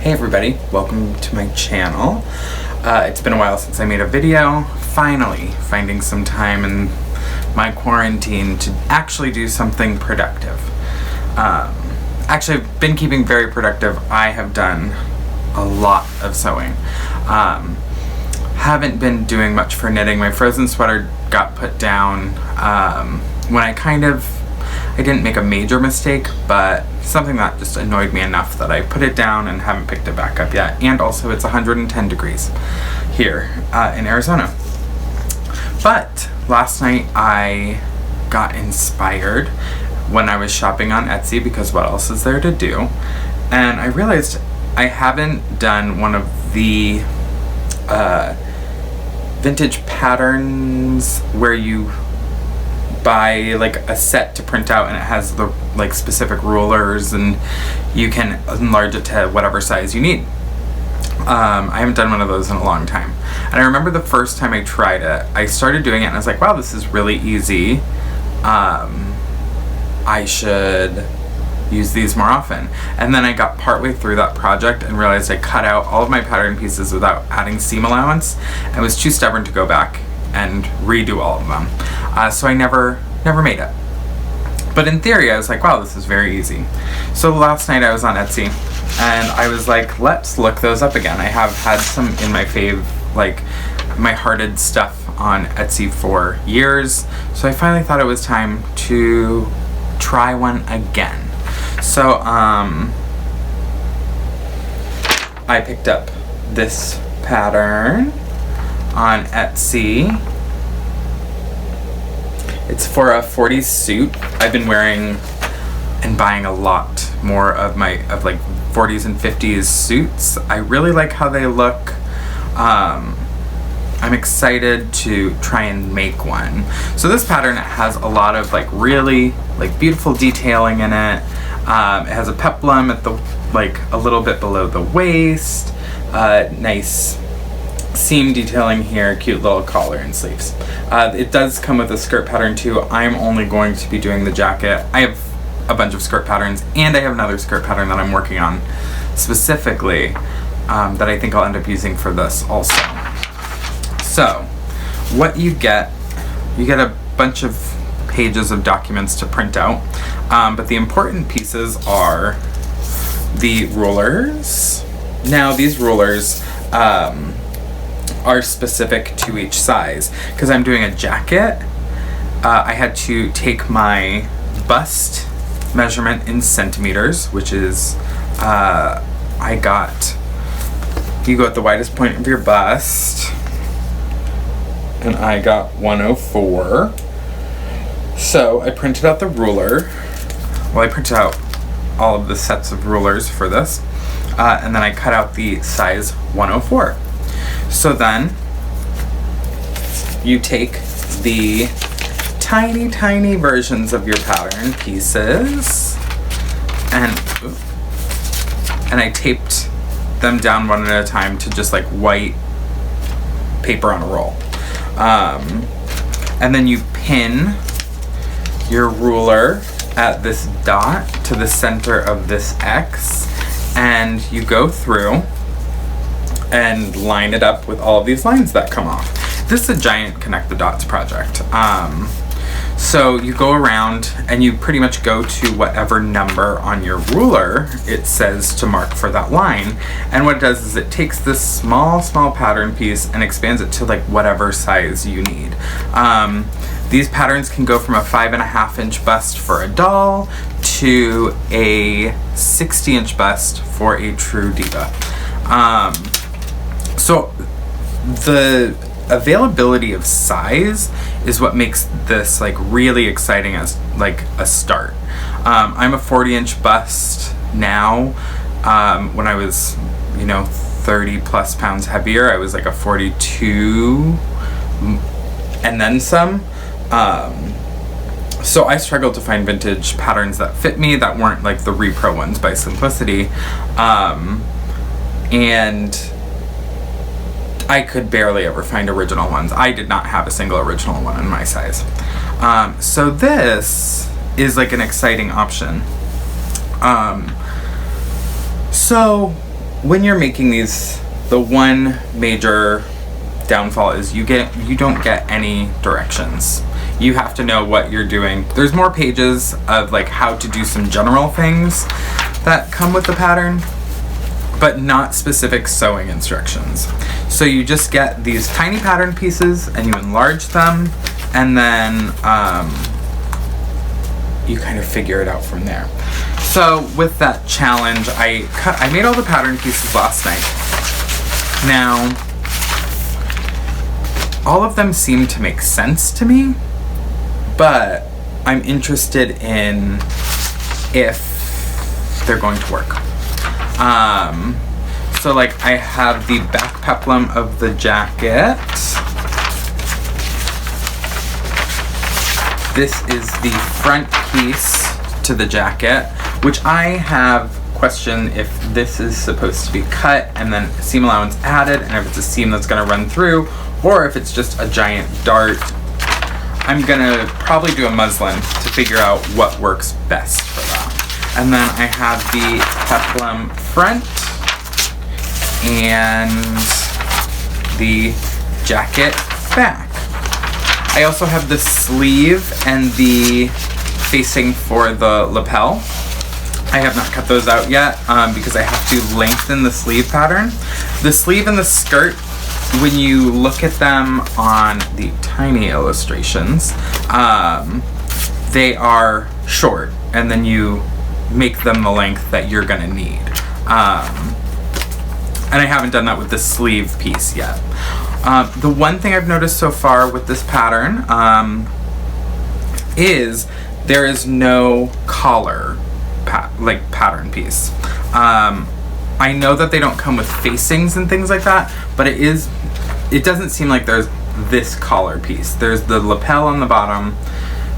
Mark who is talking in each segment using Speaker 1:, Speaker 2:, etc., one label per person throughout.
Speaker 1: Hey everybody, welcome to my channel. It's been a while since I made a video. Finally finding some time in my quarantine to actually do something productive. Actually, I've been keeping very productive. I have done a lot of sewing. Haven't been doing much for knitting. My frozen sweater got put down when I didn't make a major mistake, but something that just annoyed me enough that I put it down and haven't picked it back up yet. And also it's 110 degrees here in Arizona. But last night I got inspired when I was shopping on Etsy, because what else is there to do? And I realized I haven't done one of the vintage patterns where you buy like a set to print out and it has the like specific rulers and you can enlarge it to whatever size you need. I haven't done one of those in a long time, and I remember the first time I tried it, I started doing it and I was like, wow, this is really easy. I should use these more often. And then I got partway through that project and realized I cut out all of my pattern pieces without adding seam allowance. I was too stubborn to go back and redo all of them. So I never made it. But in theory, I was like, wow, this is very easy. So last night I was on Etsy and I was like, let's look those up again. I have had some in my fave, like my hearted stuff on Etsy for years. So I finally thought it was time to try one again. So I picked up this pattern on Etsy. It's for a 40s suit. I've been wearing and buying a lot more of like 40s and 50s suits. I really like how they look. I'm excited to try and make one. So this pattern has a lot of like really like beautiful detailing in it. It has a peplum at the like a little bit below the waist. Nice seam detailing here, cute little collar and sleeves. It does come with a skirt pattern too. I'm only going to be doing the jacket. I have a bunch of skirt patterns and I have another skirt pattern that I'm working on specifically that I think I'll end up using for this also. So what you get a bunch of pages of documents to print out, but the important pieces are the rulers. Now these rulers are specific to each size. Because I'm doing a jacket, I had to take my bust measurement in centimeters, which is, you go at the widest point of your bust, and I got 104. So I printed out the ruler. Well, I printed out all of the sets of rulers for this, and then I cut out the size 104. So then you take the tiny versions of your pattern pieces and I taped them down one at a time to just like white paper on a roll. And then you pin your ruler at this dot to the center of this X, and you go through and line it up with all of these lines that come off. This is a giant connect the dots project. So you go around and you pretty much go to whatever number on your ruler it says to mark for that line. And what it does is it takes this small pattern piece and expands it to like whatever size you need. These patterns can go from a 5.5 inch bust for a doll to a 60-inch bust for a true diva. So the availability of size is what makes this like really exciting as like a start. I'm a 40-inch bust now. When I was, 30 plus pounds heavier, I was like a 42 and then some. So I struggled to find vintage patterns that fit me that weren't like the repro ones by Simplicity. And I could barely ever find original ones. I did not have a single original one in my size. So this is like an exciting option. So when you're making these, the one major downfall is you don't get any directions. You have to know what you're doing. There's more pages of like how to do some general things that come with the pattern, but not specific sewing instructions. So you just get these tiny pattern pieces and you enlarge them, and then you kind of figure it out from there. So with that challenge, I made all the pattern pieces last night. Now, all of them seem to make sense to me, but I'm interested in if they're going to work. So like I have the back peplum of the jacket. This is the front piece to the jacket, which I have questioned if this is supposed to be cut and then seam allowance added, and if it's a seam that's gonna run through, or if it's just a giant dart. I'm gonna probably do a muslin to figure out what works best for that. And then I have the peplum front and the jacket back. I also have the sleeve and the facing for the lapel. I have not cut those out yet because I have to lengthen the sleeve pattern. The sleeve and the skirt, when you look at them on the tiny illustrations, they are short, and then you make them the length that you're gonna need. And I haven't done that with the sleeve piece yet. The one thing I've noticed so far with this pattern is there is no collar pattern piece. I know that they don't come with facings and things like that, but it doesn't seem like there's this collar piece. There's the lapel on the bottom,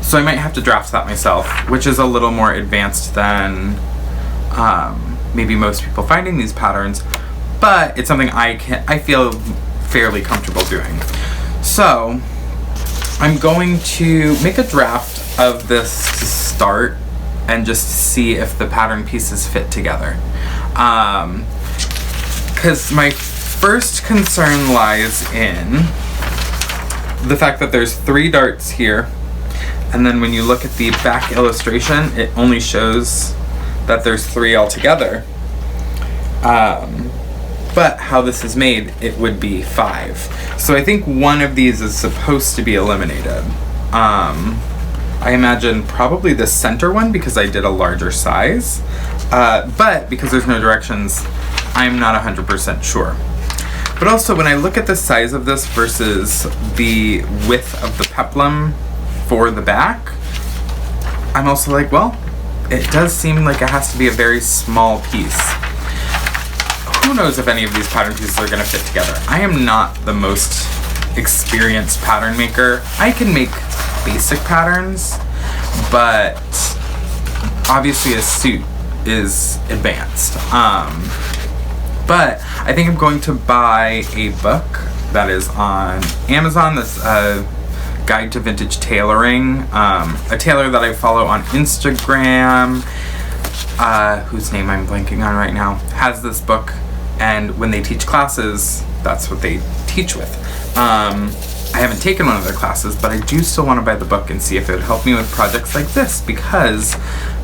Speaker 1: so I might have to draft that myself, which is a little more advanced than maybe most people finding these patterns, but it's something I feel fairly comfortable doing. So I'm going to make a draft of this to start and just see if the pattern pieces fit together. Because my first concern lies in the fact that there's 3 darts here, and then when you look at the back illustration, it only shows that there's 3 altogether. But how this is made, it would be 5. So I think one of these is supposed to be eliminated. I imagine probably the center one because I did a larger size, but because there's no directions, I'm not 100% sure. But also when I look at the size of this versus the width of the peplum for the back, I'm also like, well, it does seem like it has to be a very small piece. Who knows if any of these pattern pieces are gonna fit together. I am not the most experienced pattern maker. I can make basic patterns, but obviously a suit is advanced. But I think I'm going to buy a book that is on Amazon, this Guide to Vintage Tailoring. A tailor that I follow on Instagram, whose name I'm blanking on right now, has this book, and when they teach classes, that's what they teach with. I haven't taken one of their classes, but I do still want to buy the book and see if it would help me with projects like this, because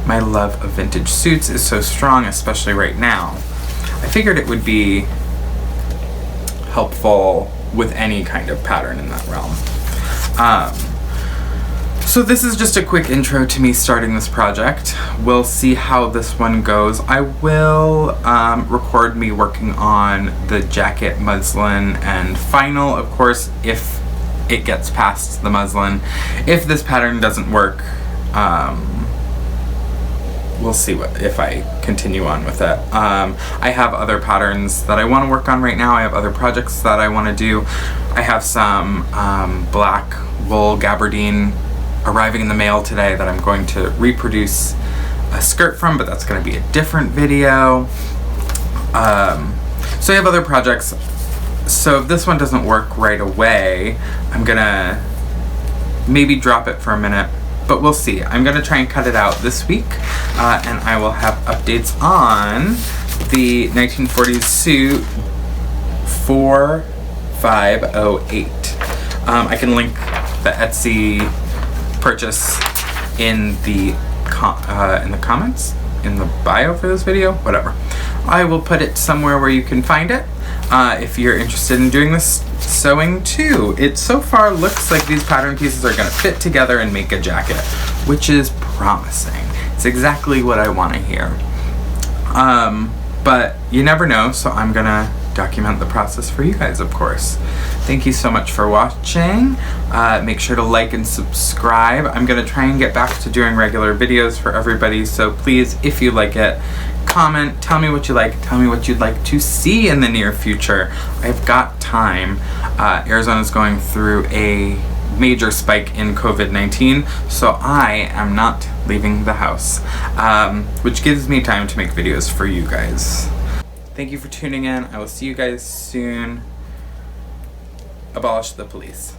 Speaker 1: my love of vintage suits is so strong, especially right now. I figured it would be helpful with any kind of pattern in that realm. So this is just a quick intro to me starting this project. We'll see how this one goes. I will record me working on the jacket muslin and final, of course, if it gets past the muslin. If this pattern doesn't work, we'll see if I continue on with it. I have other patterns that I want to work on right now. I have other projects that I want to do. I have some black wool gabardine arriving in the mail today that I'm going to reproduce a skirt from, but that's going to be a different video. So I have other projects. So if this one doesn't work right away, I'm gonna maybe drop it for a minute, but we'll see. I'm gonna try and cut it out this week, and I will have updates on the 1940s suit 4508. I can link the Etsy purchase in the comments, in the bio for this video, whatever. I will put it somewhere where you can find it if you're interested in doing this sewing too. It so far looks like these pattern pieces are gonna fit together and make a jacket, which is promising. It's exactly what I want to hear. But you never know, so I'm gonna document the process for you guys, of course. Thank you so much for watching. Make sure to like and subscribe. I'm gonna try and get back to doing regular videos for everybody, so please, if you like it, comment, tell me what you like, tell me what you'd like to see in the near future. I've got time. Arizona's going through a major spike in COVID-19, so I am not leaving the house, which gives me time to make videos for you guys. Thank you for tuning in. I will see you guys soon. Abolish the police.